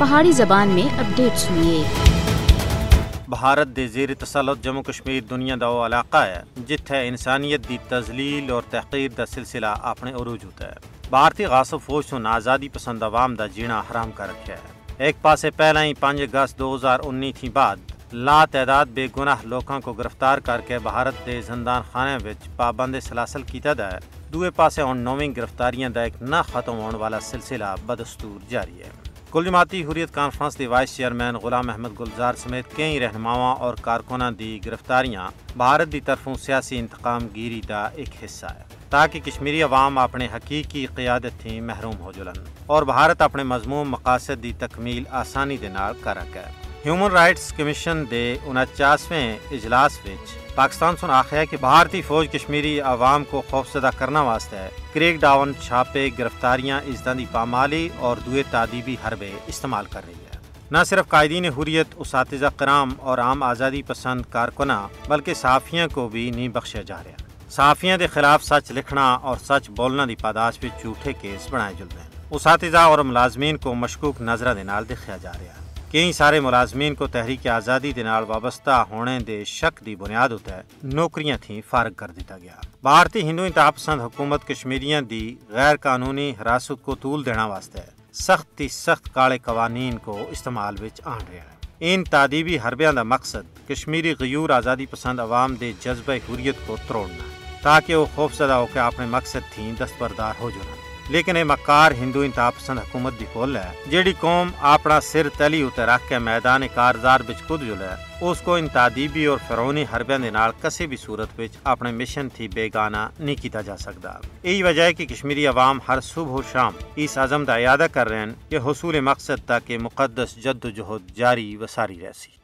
پہاڑی زبان میں اپڈیٹ سنیے۔ بھارت دے زیر تسلط جموں کشمیر دنیا دا وہ علاقہ ہے جتھے انسانیت دی تذلیل اور تحقیر دا سلسلہ اپنے عروج ہوتا ہے۔ بھارتی غاصب فوج سن آزادی پسند عوام دا جینا حرام کر رکھا ہے۔ ایک پاسے پہلا ہی 5 اگست 2019 تھی بعد لا تعداد بے گناہ لوکاں کو گرفتار کر کے بھارت دے زندان خانے وچ پابند سلاسل کیتا دا ہے، دوے پاسے ہن نویں گرفتاریاں دا ایک نہ ختم ہونے والا سلسلہ بدستور جاری ہے۔ کل جماعتی حریت کانفرنس دی وائس چیئرمین غلام احمد گلزار سمیت کئی رہنماواں اور کارکناں دی گرفتاریاں بھارت دی طرفوں سیاسی انتقام گیری دا ایک حصہ ہے تاکہ کشمیری عوام اپنے حقیقی قیادت تھی محروم ہو جلن اور بھارت اپنے مضموم مقاصد دی تکمیل آسانی دے نال کر رکھے۔ ہیومن رائٹس کمیشن دے 49ویں اجلاس وچ پاکستان سن آخیا کہ بھارتی فوج کشمیری عوام کو خوفزدہ کرنا واسطے کریک ڈاؤن، چھاپے، گرفتاریاں، عزتاں دی پامالی اور دوئے تعدیبی حربے استعمال کر رہی ہے۔ نہ صرف قائدین حریت، اساتذہ کرام اور عام آزادی پسند کارکناں بلکہ صحافیوں کو بھی نہیں بخشیا جا رہا۔ صحافیوں دے خلاف سچ لکھنا اور سچ بولنا دی پاداش پہ جھوٹے کیس بنائے جلدے ہیں۔ اساتذہ اور ملازمین کو مشکوک نظرہ دے نال دیکھا جا رہا ہے۔ کئی سارے ملازمین کو تحریک آزادی دے نال وابستہ ہونے دے شک دی بنیاد ہوتا ہے نوکریاں تھیں فارغ کر دیتا گیا۔ بھارتی ہندو انتہا پسند حکومت کشمیریاں دی غیر قانونی حراست کو طول دینا واسطے سخت کالے قوانین کو استعمال وچ آن رہا ہے۔ ان تعدیبی حربیاں دا مقصد کشمیری غیور آزادی پسند عوام دے جذبہ حریت کو تروڑنا ہے تاکہ وہ خوفزدہ ہو کے اپنے مقصد تھیں دستبردار ہو جانا۔ لیکن یہ مکار ہندو انتہا پسند حکومت دی کھول ہے جیڑی قوم اپنا سر تلی اتے رکھ کے میدان کارزار بچ کود جل ہے اس کو ان تعدیبی اور فرعونی حربیاں دے نال کسی بھی صورت وچ اپنے مشن تھی بیگانہ نہیں کیتا جا سکتا۔ یہی وجہ ہے کہ کشمیری عوام ہر صبح و شام اس عزم دا اعادہ کر رہے ہیں کہ حصول مقصد تک مقدس جد و جہد جاری و ساری رہسی۔